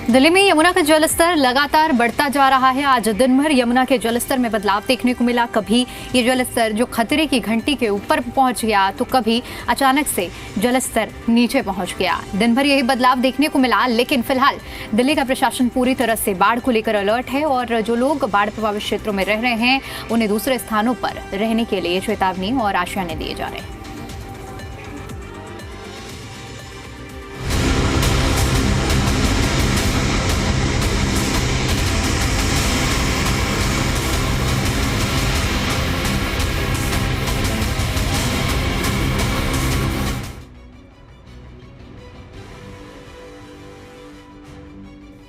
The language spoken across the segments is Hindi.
दिल्ली में यमुना का जलस्तर लगातार बढ़ता जा रहा है। आज दिन भर यमुना के जलस्तर में बदलाव देखने को मिला। कभी ये जलस्तर जो खतरे की घंटी के ऊपर पहुंच गया तो कभी अचानक से जलस्तर नीचे पहुंच गया। दिन भर यही बदलाव देखने को मिला, लेकिन फिलहाल दिल्ली का प्रशासन पूरी तरह से बाढ़ को लेकर अलर्ट है और जो लोग बाढ़ प्रभावित क्षेत्रों में रह रहे हैं उन्हें दूसरे स्थानों पर रहने के लिए चेतावनी और आश्वासन दिए जा रहे हैं।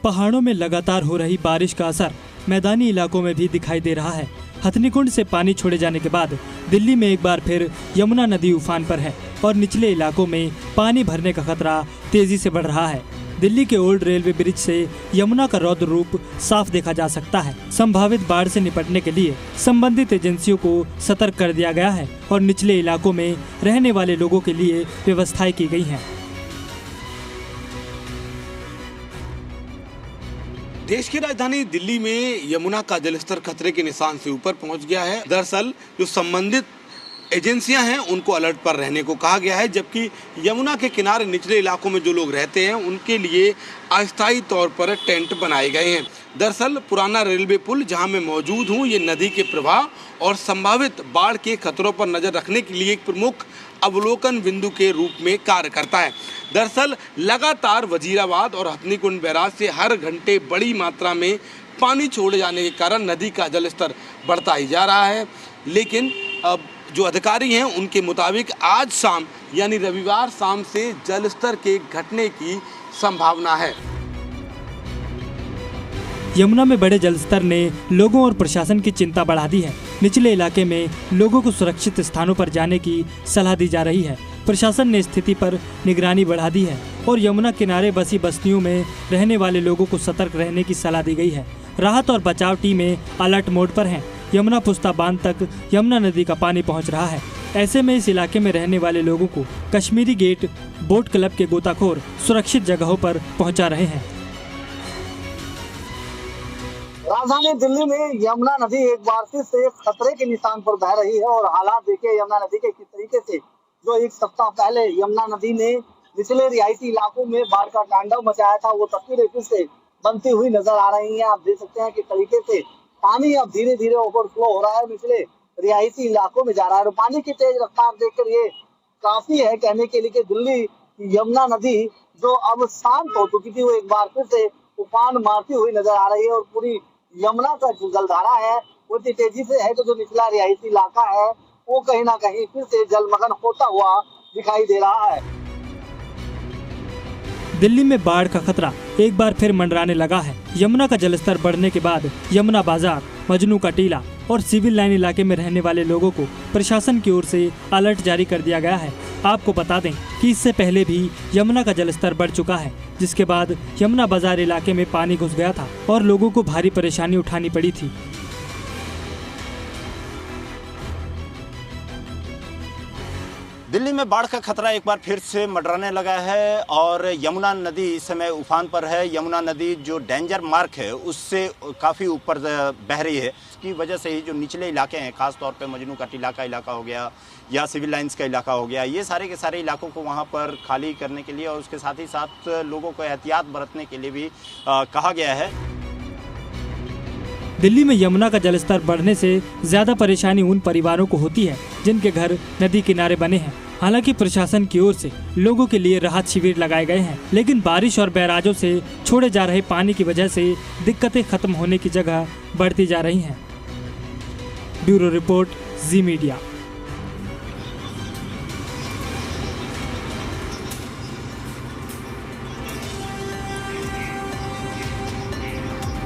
पहाड़ों में लगातार हो रही बारिश का असर मैदानी इलाकों में भी दिखाई दे रहा है। हथनीकुंड से पानी छोड़े जाने के बाद दिल्ली में एक बार फिर यमुना नदी उफान पर है और निचले इलाकों में पानी भरने का खतरा तेजी से बढ़ रहा है। दिल्ली के ओल्ड रेलवे ब्रिज से यमुना का रौद्र रूप साफ देखा जा सकता है। संभावित बाढ़ से निपटने के लिए संबंधित एजेंसियों को सतर्क कर दिया गया है और निचले इलाकों में रहने वाले लोगों के लिए व्यवस्थाएं की गई हैं। देश की राजधानी दिल्ली में यमुना का जलस्तर खतरे के निशान से ऊपर पहुंच गया है। दरअसल जो संबंधित एजेंसियां हैं उनको अलर्ट पर रहने को कहा गया है, जबकि यमुना के किनारे निचले इलाकों में जो लोग रहते हैं उनके लिए अस्थायी तौर पर टेंट बनाए गए हैं। दरअसल पुराना रेलवे पुल जहां मैं मौजूद हूं, ये नदी के प्रवाह और संभावित बाढ़ के खतरों पर नजर रखने के लिए एक प्रमुख अवलोकन बिंदु के रूप में कार्य करता है। दरअसल लगातार वजीराबाद और हथनीकुंड बैराज से हर घंटे बड़ी मात्रा में पानी छोड़े जाने के कारण नदी का जलस्तर बढ़ता ही जा रहा है, लेकिन अब जो अधिकारी हैं उनके मुताबिक आज शाम यानी रविवार शाम से जलस्तर के घटने की संभावना है। यमुना में बड़े जलस्तर ने लोगों और प्रशासन की चिंता बढ़ा दी है। निचले इलाके में लोगों को सुरक्षित स्थानों पर जाने की सलाह दी जा रही है। प्रशासन ने स्थिति पर निगरानी बढ़ा दी है और यमुना किनारे बसी बस्तियों में रहने वाले लोगों को सतर्क रहने की सलाह दी गई है। राहत और बचाव टीमें अलर्ट मोड पर हैं। यमुना पुस्ता बांध तक यमुना नदी का पानी पहुंच रहा है। ऐसे में इस इलाके में रहने वाले लोगों को कश्मीरी गेट बोट क्लब के गोताखोर सुरक्षित जगहों पर पहुंचा रहे हैं। राजधानी दिल्ली में यमुना नदी एक बार फिर से खतरे के निशान पर बह रही है और हालात देखिए यमुना नदी के किस तरीके से जो एक सप्ताह पहले यमुना नदी ने निचले रिहायशी इलाकों में बाढ़ का तांडव मचाया था, वो तस्वीरें फिर से बनती हुई नजर आ रही हैं। आप देख सकते हैं कि तरीके से पानी अब धीरे धीरे ओवरफ्लो हो रहा है, निचले रिहायशी इलाकों में जा रहा है। पानी की तेज रफ्तार देखकर ये काफी है कहने के लिए कि दिल्ली यमुना नदी जो अब शांत हो चुकी थी वो एक बार फिर से उफान मारती हुई नजर आ रही है और पूरी यमुना का जो जलधारा है वो इतनी तेजी से है कि जो निचला रिहायशी इलाका है वो कहीं ना कहीं फिर से जलमग्न होता हुआ दिखाई दे रहा है। दिल्ली में बाढ़ का खतरा एक बार फिर मंडराने लगा है। यमुना का जलस्तर बढ़ने के बाद यमुना बाजार, मजनू का टीला और सिविल लाइन इलाके में रहने वाले लोगों को प्रशासन की ओर से अलर्ट जारी कर दिया गया है। आपको बता दें कि इससे पहले भी यमुना का जलस्तर बढ़ चुका है, जिसके बाद यमुना बाजार इलाके में पानी घुस गया था और लोगों को भारी परेशानी उठानी पड़ी थी। दिल्ली में बाढ़ का खतरा एक बार फिर से मंडराने लगा है और यमुना नदी इस समय उफान पर है। यमुना नदी जो डेंजर मार्क है उससे काफ़ी ऊपर बह रही है। इसकी वजह से ही जो निचले इलाके हैं, खास तौर पे मजनू का टीला का इलाका हो गया या सिविल लाइंस का इलाका हो गया, ये सारे के सारे इलाकों को वहाँ पर खाली करने के लिए और उसके साथ ही साथ लोगों को एहतियात बरतने के लिए भी कहा गया है। दिल्ली में यमुना का जलस्तर बढ़ने से ज्यादा परेशानी उन परिवारों को होती है जिनके घर नदी किनारे बने हैं। हालांकि प्रशासन की ओर से लोगों के लिए राहत शिविर लगाए गए हैं, लेकिन बारिश और बैराजों से छोड़े जा रहे पानी की वजह से दिक्कतें खत्म होने की जगह बढ़ती जा रही हैं। ब्यूरो रिपोर्ट, जी मीडिया।